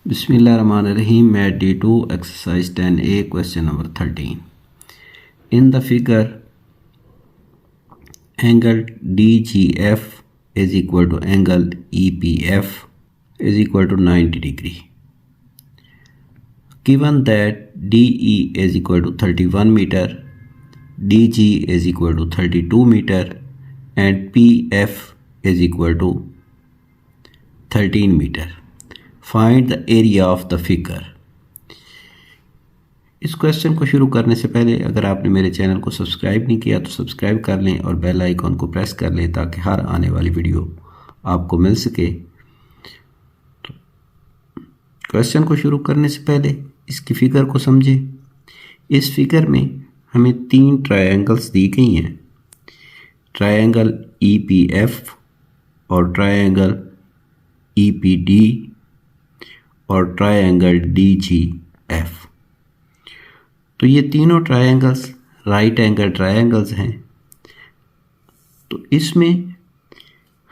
Bismillahirrahmanirrahim. Mat D2 exercise 10A question number 13. In the figure, angle DGF is equal to angle EPF is equal to 90 degree. Given that DE is equal to 31 meter, DG is equal to 32 meter and PF is equal to 13 meter. Find the area of the figure. इस question को शुरू करने से पहले अगर आपने मेरे channel को सब्सक्राइब नहीं किया तो सब्सक्राइब कर लें और बेल आइकॉन को प्रेस कर लें ताकि हर आने वाली वीडियो आपको मिल सके। तो क्वेश्चन को शुरू करने से पहले इसकी फिगर को समझें। इस फिगर में हमें 3 ट्रायंगल्स दी गई हैं, ट्रायंगल EPF और ट्रायंगल EPD और ट्रायंगल DGF। तो ये तीनों ट्रायंगल्स राइट एंगल ट्रायंगल्स हैं। तो इसमें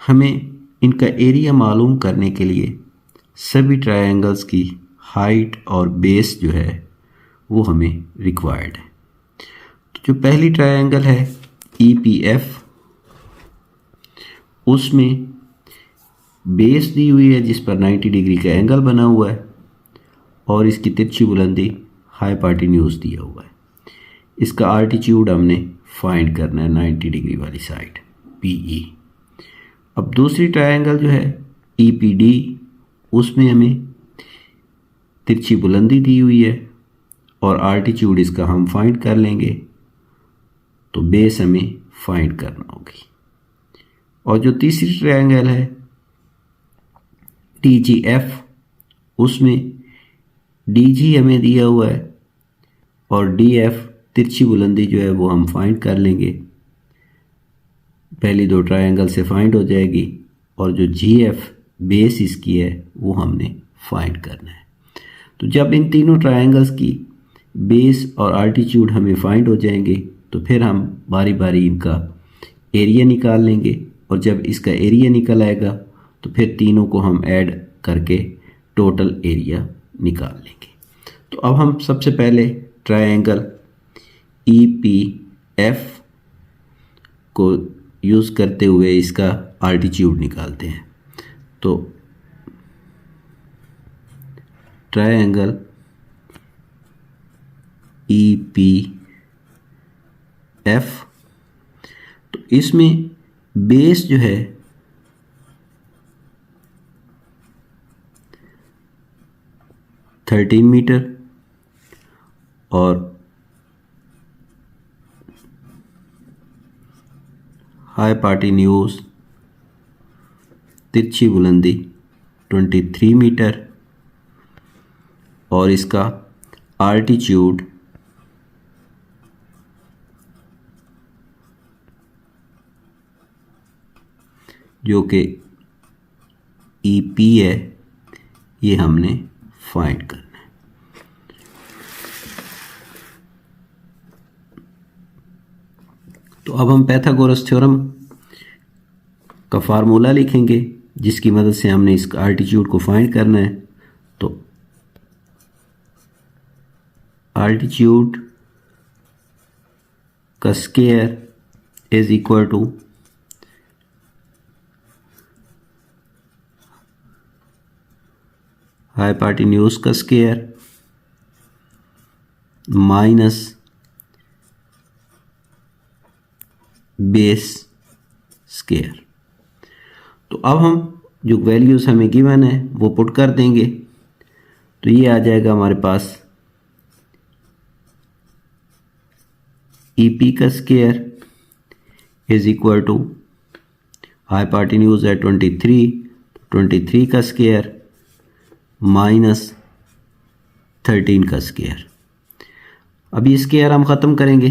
हमें इनका एरिया मालूम करने के लिए सभी ट्रायंगल्स की हाइट और बेस जो है वो हमें रिक्वायर्ड है। तो जो पहली ट्रायंगल है EPF, उसमें बेस दी हुई है जिस पर 90 डिग्री का एंगल बना हुआ है और इसकी तिरछी बुलंदी हाइपोटेन्यूज दिया हुआ है। इसका आल्टीट्यूड हमने फाइंड करना है 90 डिग्री वाली साइड PE। अब दूसरी ट्रायंगल जो है EPD, उसमें हमें तिरछी बुलंदी दी हुई है और आल्टीट्यूड इसका हम फाइंड कर लेंगे, तो बेस हमें फाइंड करना होगी। और जो तीसरी ट्रायंगल है DGF, उसमें DG हमें दिया हुआ है और DF तिरछी बुलंदी जो है वो हम फाइंड कर लेंगे, पहली 2 ट्रायंगल से फाइंड हो जाएगी और जो GF बेस इसकी है वो हमने फाइंड करना है। तो जब इन तीनों ट्रायंगल्स की बेस और आल्टीट्यूड हमें फाइंड हो जाएंगे तो फिर हम बारी बारी इनका एरिया निकाल लेंगे और जब इसका एरिया निकल आएगा तो फिर तीनों को हम ऐड करके टोटल एरिया निकाल लेंगे। तो अब हम सबसे पहले ट्रायंगल EPF को यूज़ करते हुए इसका आल्टीट्यूड निकालते हैं। तो ट्रायंगल EPF, तो इसमें बेस जो है 13 मीटर और हाइपोटेन्यूज तिरछी बुलंदी 23 मीटर और इसका आल्टीट्यूड जो कि EP है ये हमने फाइंड करना है। तो अब हम पाइथागोरस थ्योरम का फार्मूला लिखेंगे जिसकी मदद से हमने इस आल्टीट्यूड को फाइंड करना है। तो आल्टीट्यूड का square is equal to hypotenuse का स्क्वायर माइनस बेस स्क्वायर। तो अब हम जो वैल्यूज हमें गिवन है वो पुट कर देंगे, तो ये आ जाएगा हमारे पास EP का square is equal to hypotenuse है 23 का स्क्वायर माइनस 13 का स्क्वायर। अब ये स्क्वायर हम ख़त्म करेंगे,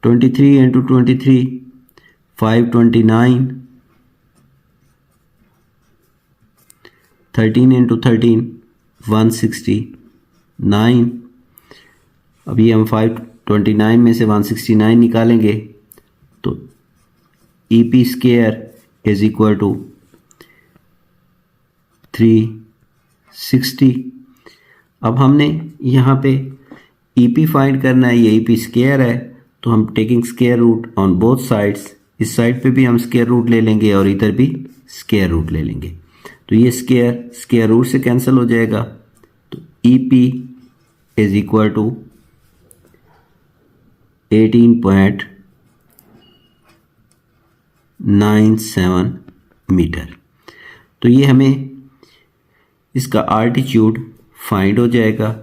तो 23 इंटू 23 529, 13 इंटू 13 169। अभी हम 529 में से 169 निकालेंगे तो EP square is equal to 360। अब हमने यहाँ पे EP फाइंड करना है, ये EP स्क्वायर है, तो हम taking square root on both sides, इस साइड पे भी हम स्क्वायर रूट ले लेंगे और इधर भी स्क्वायर रूट ले लेंगे, तो ये स्क्वायर रूट से कैंसिल हो जाएगा। तो EP is equal to 18.97 metre. तो ये हमें इसका आल्टीट्यूड फाइंड हो जाएगा,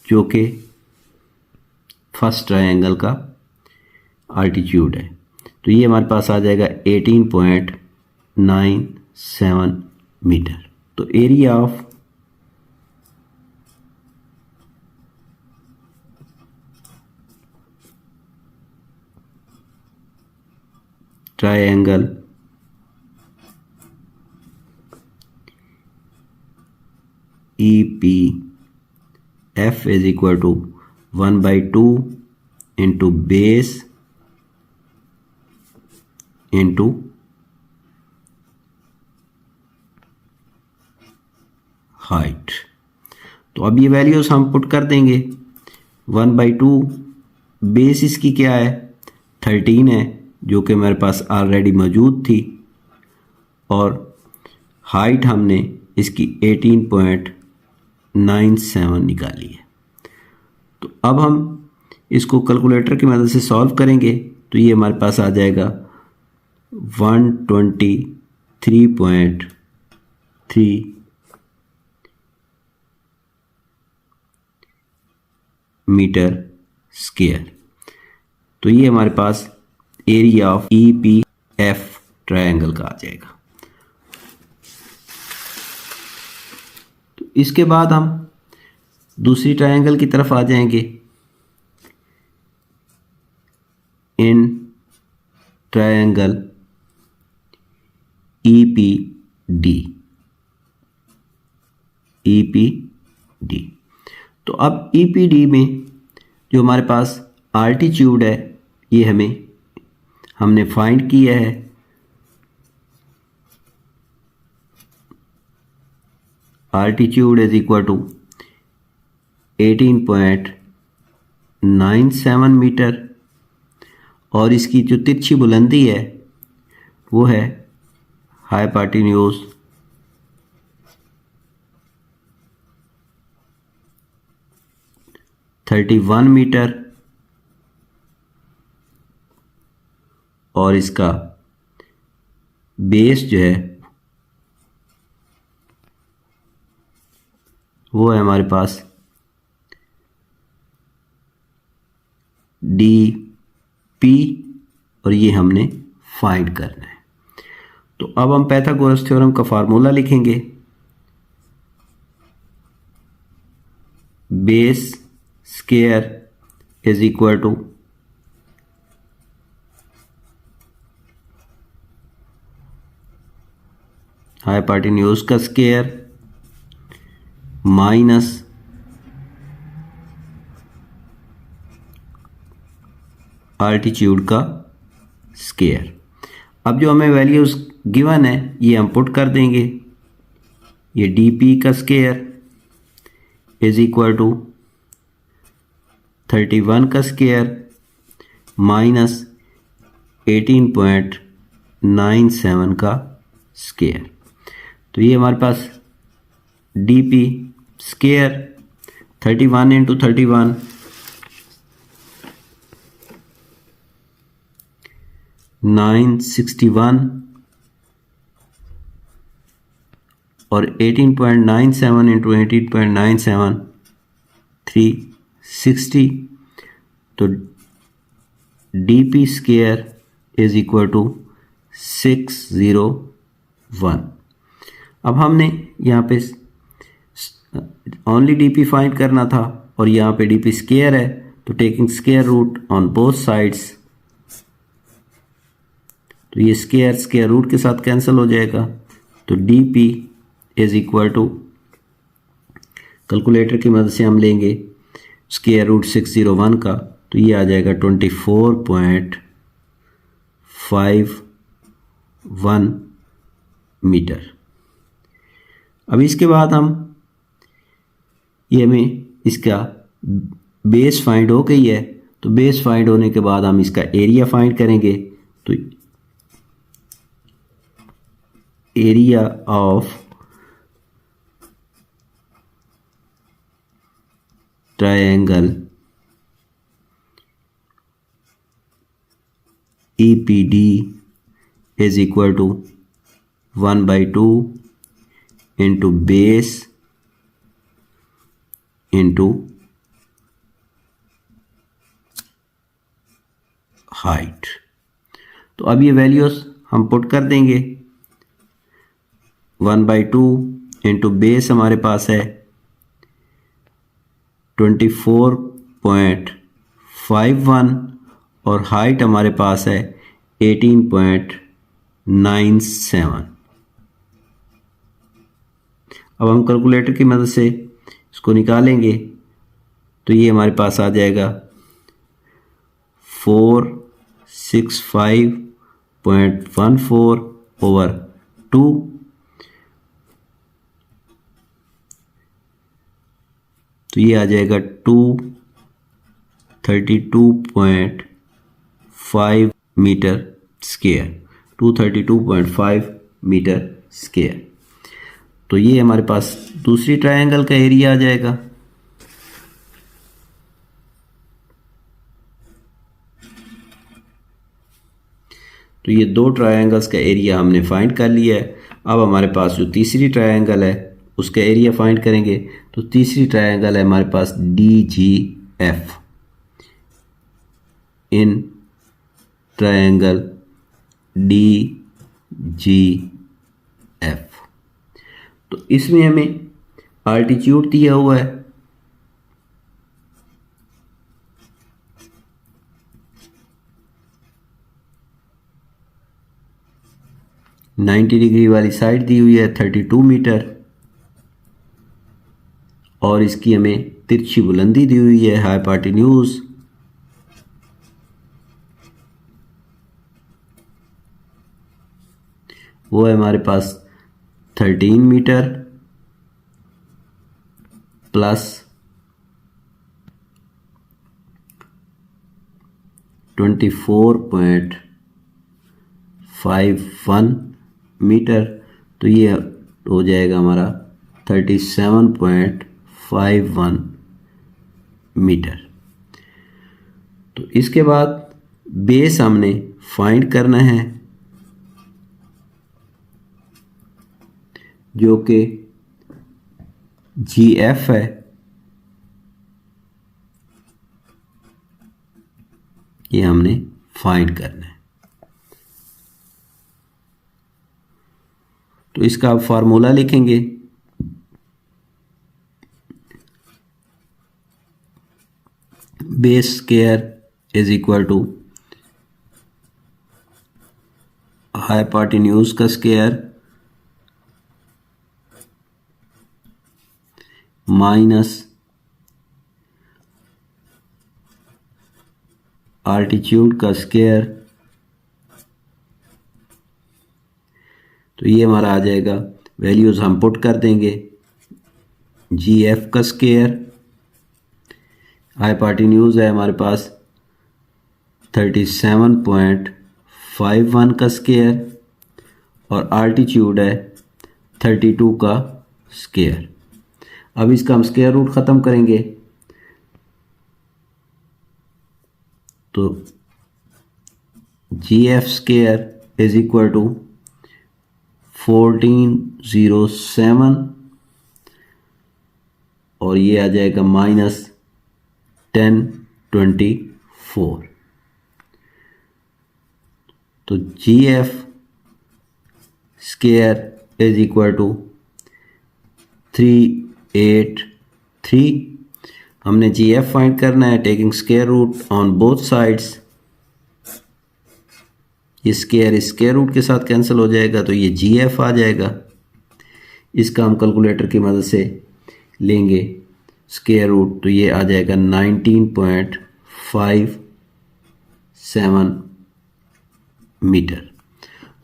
जो कि फर्स्ट ट्रायंगल का आल्टीट्यूड है। तो ये हमारे पास आ जाएगा 18.97 मीटर। तो area of triangle EPF is equal to 1/2 into base into height. तो अब ये वैल्यूज हम पुट कर देंगे। 1/2 बेस इसकी क्या है, 13 है, जो कि मेरे पास ऑलरेडी मौजूद थी, और हाइट हमने इसकी 18.97 निकाली है। तो अब हम इसको कैलकुलेटर की मदद से सॉल्व करेंगे, तो ये हमारे पास आ जाएगा 123.3 मीटर स्क्वायर। तो ये हमारे पास एरिया ऑफ EPF ट्रायंगल का आ जाएगा। तो इसके बाद हम दूसरी ट्रायंगल की तरफ आ जाएंगे। In triangle EPD। तो अब EPD में जो हमारे पास आल्टीट्यूड है, ये हमने फाइंड किया है। Altitude is equal to 18.97 metre, और इसकी जो तिरछी बुलंदी है वो है हाइपोटेन्यूज 31 मीटर, और इसका बेस जो है वो है हमारे पास DP, और ये हमने फाइंड करना है। तो अब हम पाइथागोरस थ्योरम का फार्मूला लिखेंगे। Base square is equal to hypotenuse का स्क्वायर माइनस आल्टीट्यूड का स्क्वायर। अब जो हमें वैल्यूज गिवन है ये हम पुट कर देंगे। ये DP का स्क्वायर इज इक्वल टू 31 का स्क्वायर माइनस 18.97 का स्क्वायर। तो ये हमारे पास DP स्क्वायर 31 इंटू 31 961, और 18.97 इंटू 18.97 360। तो DP square is equal to 601। अब हमने यहाँ पे ओनली DP फाइंड करना था, और यहाँ पे DP स्क्वायर है, तो taking square root on both sides, तो ये स्क्वायर रूट के साथ कैंसिल हो जाएगा। तो DP is equal to, calculator की मदद से हम लेंगे स्क्वायर रूट 601 का, तो ये आ जाएगा 24.51 मीटर। अब इसके बाद ये हमें इसका बेस फाइंड हो गई है, तो बेस फाइंड होने के बाद हम इसका एरिया फाइंड करेंगे। तो area of triangle EPD is equal to 1/2 into base into height. तो अब ये वैल्यूज हम पुट कर देंगे। 1/2 इंटू बेस हमारे पास है 24.51 और हाइट हमारे पास है 18.97। अब हम कैलकुलेटर की मदद से इसको निकालेंगे तो ये हमारे पास आ जाएगा 465.14/2। तो ये आ जाएगा 232.5 मीटर स्क्वायर, 232.5 मीटर स्क्वायर। तो ये हमारे पास दूसरी ट्रायंगल का एरिया आ जाएगा। तो ये दो ट्रायंगल्स का एरिया हमने फाइंड कर लिया है। अब हमारे पास जो तीसरी ट्रायंगल है उसका एरिया फाइंड करेंगे। तो तीसरी ट्रायंगल है हमारे पास DGF। इन ट्रायंगल DGF, तो इसमें हमें आल्टीट्यूड दिया हुआ है 90 डिग्री वाली साइड दी हुई है 32 मीटर और इसकी हमें तिरछी बुलंदी दी हुई है हाइपोटेन्यूज वो है हमारे पास 13 मीटर प्लस 24.51 मीटर। तो ये हो जाएगा हमारा 37.51 मीटर। तो इसके बाद बेस हमने फाइंड करना है जो कि GF है। ये हमने फाइंड करना है। तो इसका आप फार्मूला लिखेंगे। Base square is equal to hypotenuse का स्क्वायर माइनस आल्टीट्यूड का स्क्वायर। तो ये हमारा आ जाएगा, वैल्यूज हम पुट कर देंगे। GF का स्क्वायर, हाइपोटेन्यूज है हमारे पास 37.51 का स्क्वायर और आल्टीट्यूड है 32 का स्क्वायर। अब इसका हम स्क्वायर रूट ख़त्म करेंगे तो GF square is equal to 1407 और ये आ जाएगा माइनस 1024। तो GF square is equal to 383। हमने GF फाइंड करना है taking square root on both sides. ये स्क्वायर रूट के साथ कैंसिल हो जाएगा तो ये GF आ जाएगा। इसका हम कैलकुलेटर की मदद से लेंगे स्क्वायर रूट तो ये आ जाएगा 19.57 मीटर।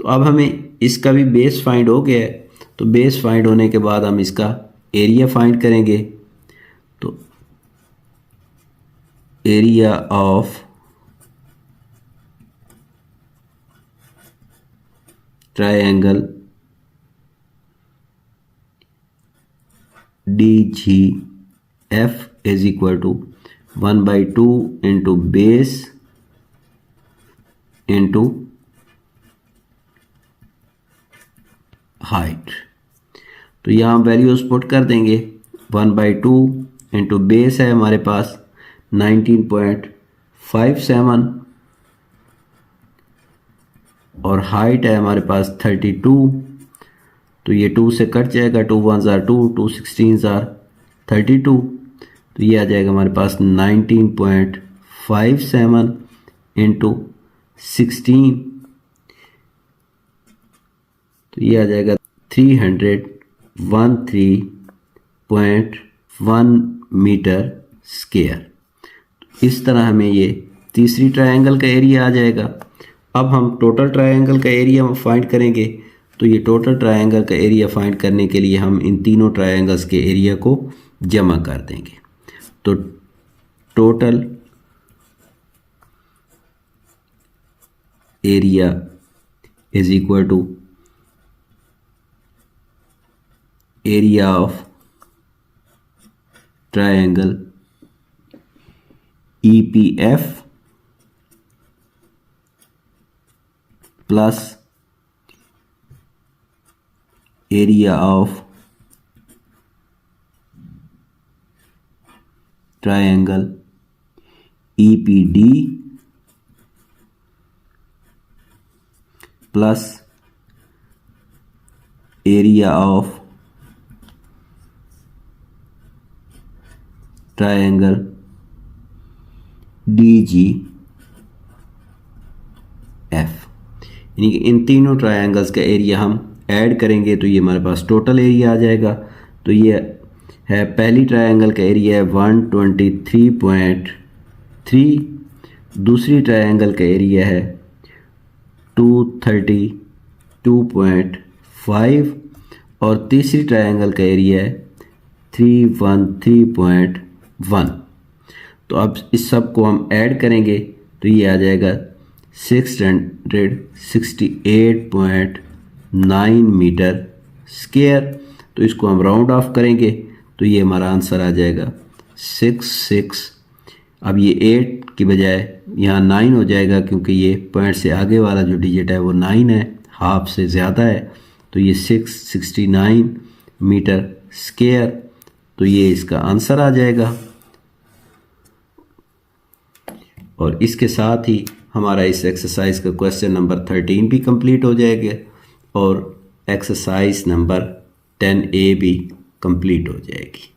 तो अब हमें इसका भी बेस फाइंड हो गया है, तो बेस फाइंड होने के बाद हम इसका एरिया फाइंड करेंगे। तो area of triangle DGF is equal to 1/2 into base into height. तो यहाँ वैल्यूज पुट कर देंगे। 1/2 इंटू बेस है हमारे पास 19.57 और हाइट है हमारे पास 32। तो ये 2 से कट जाएगा, 2 1s are 2, 2 16s are 32। तो ये आ जाएगा हमारे पास 19.57 इंटू 16। तो ये आ जाएगा 313.1 मीटर स्क्वायर। इस तरह हमें ये तीसरी ट्रायंगल का एरिया आ जाएगा। अब हम टोटल ट्रायंगल का एरिया फाइंड करेंगे। तो ये टोटल ट्रायंगल का एरिया फाइंड करने के लिए हम इन तीनों ट्रायंगल्स के एरिया को जमा कर देंगे। तो total area is equal to area of triangle EPF plus area of triangle EPD plus area of triangle DGF। यानी कि इन तीनों ट्रायंगल्स का एरिया हम ऐड करेंगे तो ये हमारे पास टोटल एरिया आ जाएगा। तो ये है पहली ट्रायंगल का एरिया है 123.3, दूसरी ट्रायंगल का एरिया है 232.5 और तीसरी ट्रायंगल का एरिया है 313.1। तो अब इस सब को हम ऐड करेंगे तो ये आ जाएगा 668.9 मीटर स्क्वायर। तो इसको हम राउंड ऑफ करेंगे तो ये हमारा आंसर आ जाएगा 66। अब ये 8 की बजाय यहाँ 9 हो जाएगा क्योंकि ये पॉइंट से आगे वाला जो डिजिट है वो 9 है, हाफ से ज़्यादा है। तो ये 669 मीटर स्क्वायर। तो ये इसका आंसर आ जाएगा। और इसके साथ ही हमारा इस एक्सरसाइज का क्वेश्चन नंबर 13 भी कंप्लीट हो जाएगा और एक्सरसाइज नंबर 10A भी कंप्लीट हो जाएगी।